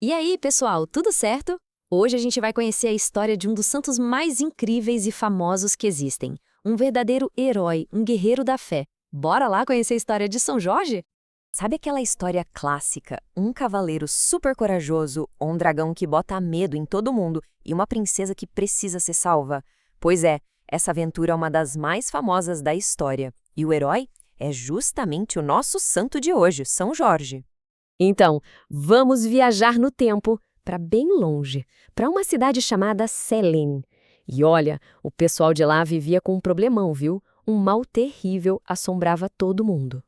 E aí, pessoal, tudo certo? Hoje a gente vai conhecer a história de um dos santos mais incríveis e famosos que existem. Um verdadeiro herói, um guerreiro da fé. Bora lá conhecer a história de São Jorge? Sabe aquela história clássica? Um cavaleiro super corajoso, um dragão que bota medo em todo mundo e uma princesa que precisa ser salva? Pois é, essa aventura é uma das mais famosas da história. E o herói é justamente o nosso santo de hoje, São Jorge. Então, vamos viajar no tempo para bem longe, para uma cidade chamada Selene. E olha, o pessoal de lá vivia com um problemão, viu? Um mal terrível assombrava todo mundo.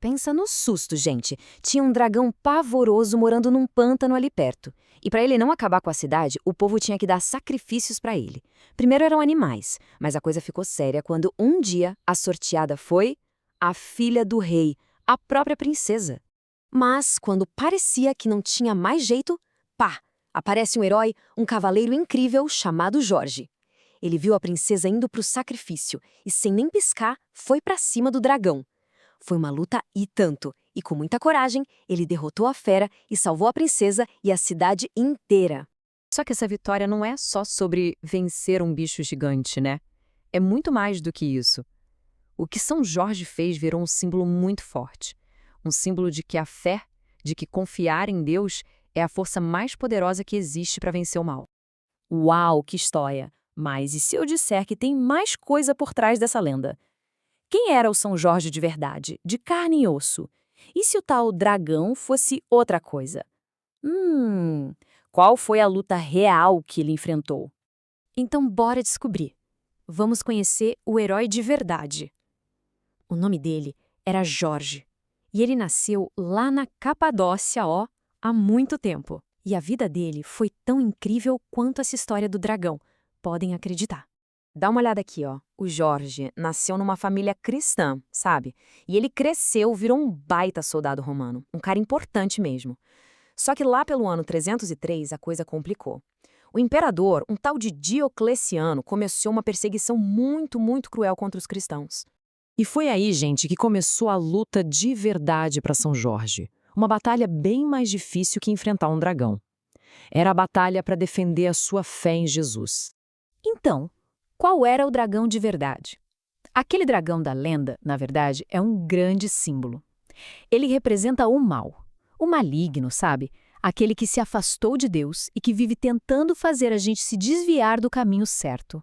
Pensa no susto, gente. Tinha um dragão pavoroso morando num pântano ali perto. E para ele não acabar com a cidade, o povo tinha que dar sacrifícios para ele. Primeiro eram animais, mas a coisa ficou séria quando um dia a sorteada foi a filha do rei, a própria princesa. Mas, quando parecia que não tinha mais jeito, pá! Aparece um herói, um cavaleiro incrível chamado Jorge. Ele viu a princesa indo para o sacrifício e, sem nem piscar, foi para cima do dragão. Foi uma luta e tanto, e com muita coragem, ele derrotou a fera e salvou a princesa e a cidade inteira. Só que essa vitória não é só sobre vencer um bicho gigante, né? É muito mais do que isso. O que São Jorge fez virou um símbolo muito forte. Um símbolo de que a fé, de que confiar em Deus é a força mais poderosa que existe para vencer o mal. Uau, que história! Mas e se eu disser que tem mais coisa por trás dessa lenda? Quem era o São Jorge de verdade, de carne e osso? E se o tal dragão fosse outra coisa? Qual foi a luta real que ele enfrentou? Então bora descobrir. Vamos conhecer o herói de verdade. O nome dele era Jorge. E ele nasceu lá na Capadócia, há muito tempo. E a vida dele foi tão incrível quanto essa história do dragão. Podem acreditar. Dá uma olhada aqui, O Jorge nasceu numa família cristã, sabe? E ele cresceu, virou um baita soldado romano. Um cara importante mesmo. Só que lá pelo ano 303 a coisa complicou. O imperador, um tal de Diocleciano, começou uma perseguição muito cruel contra os cristãos. E foi aí, gente, que começou a luta de verdade para São Jorge. Uma batalha bem mais difícil que enfrentar um dragão. Era a batalha para defender a sua fé em Jesus. Então, qual era o dragão de verdade? Aquele dragão da lenda, na verdade, é um grande símbolo. Ele representa o mal, o maligno, sabe? Aquele que se afastou de Deus e que vive tentando fazer a gente se desviar do caminho certo.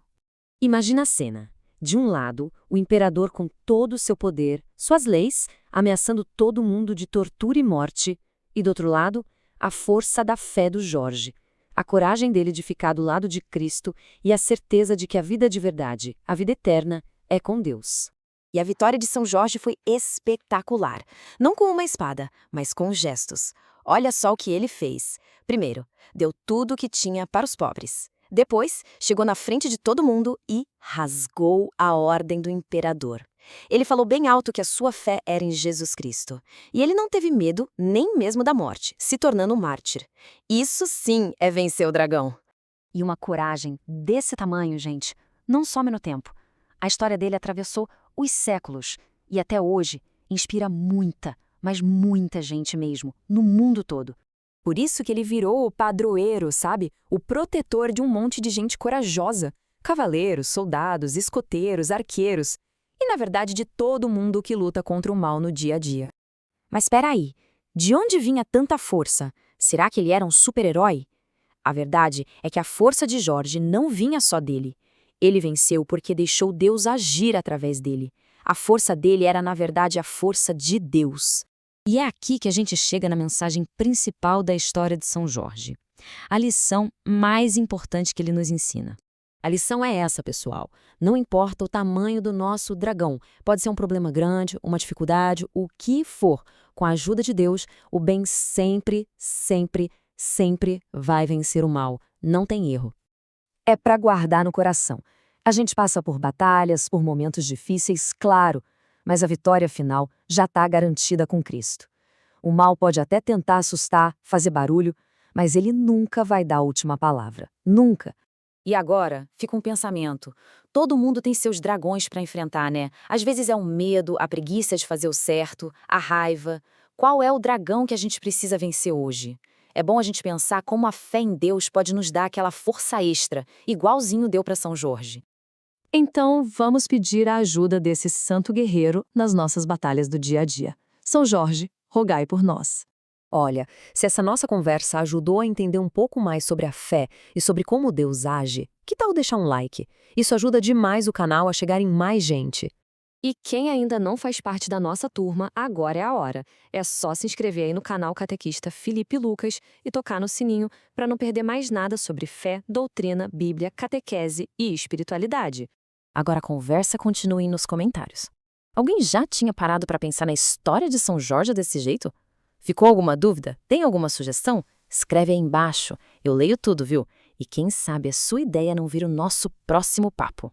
Imagina a cena. De um lado, o imperador com todo o seu poder, suas leis, ameaçando todo mundo de tortura e morte, e do outro lado, a força da fé do Jorge, a coragem dele de ficar do lado de Cristo e a certeza de que a vida de verdade, a vida eterna, é com Deus. E a vitória de São Jorge foi espetacular, não com uma espada, mas com gestos. Olha só o que ele fez. Primeiro, deu tudo o que tinha para os pobres. Depois, chegou na frente de todo mundo e rasgou a ordem do imperador. Ele falou bem alto que a sua fé era em Jesus Cristo. E ele não teve medo nem mesmo da morte, se tornando um mártir. Isso sim é vencer o dragão. E uma coragem desse tamanho, gente, não some no tempo. A história dele atravessou os séculos e até hoje inspira muita, mas muita gente mesmo, no mundo todo. Por isso que ele virou o padroeiro, sabe? O protetor de um monte de gente corajosa. Cavaleiros, soldados, escoteiros, arqueiros. E, na verdade, de todo mundo que luta contra o mal no dia a dia. Mas espera aí, de onde vinha tanta força? Será que ele era um super-herói? A verdade é que a força de Jorge não vinha só dele. Ele venceu porque deixou Deus agir através dele. A força dele era, na verdade, a força de Deus. E é aqui que a gente chega na mensagem principal da história de São Jorge. A lição mais importante que ele nos ensina. A lição é essa, pessoal. Não importa o tamanho do nosso dragão. Pode ser um problema grande, uma dificuldade, o que for. Com a ajuda de Deus, o bem sempre vai vencer o mal. Não tem erro. É para guardar no coração. A gente passa por batalhas, por momentos difíceis, claro, mas a vitória final já está garantida com Cristo. O mal pode até tentar assustar, fazer barulho, mas ele nunca vai dar a última palavra. Nunca. E agora, fica um pensamento. Todo mundo tem seus dragões para enfrentar, né? Às vezes é o medo, a preguiça de fazer o certo, a raiva. Qual é o dragão que a gente precisa vencer hoje? É bom a gente pensar como a fé em Deus pode nos dar aquela força extra, igualzinho deu para São Jorge. Então, vamos pedir a ajuda desse santo guerreiro nas nossas batalhas do dia a dia. São Jorge, rogai por nós. Olha, se essa nossa conversa ajudou a entender um pouco mais sobre a fé e sobre como Deus age, que tal deixar um like? Isso ajuda demais o canal a chegar em mais gente. E quem ainda não faz parte da nossa turma, agora é a hora. É só se inscrever aí no canal Catequista Felipe Lucas e tocar no sininho para não perder mais nada sobre fé, doutrina, Bíblia, catequese e espiritualidade. Agora a conversa continue nos comentários. Alguém já tinha parado para pensar na história de São Jorge desse jeito? Ficou alguma dúvida? Tem alguma sugestão? Escreve aí embaixo. Eu leio tudo, viu? E quem sabe a sua ideia não vira o nosso próximo papo.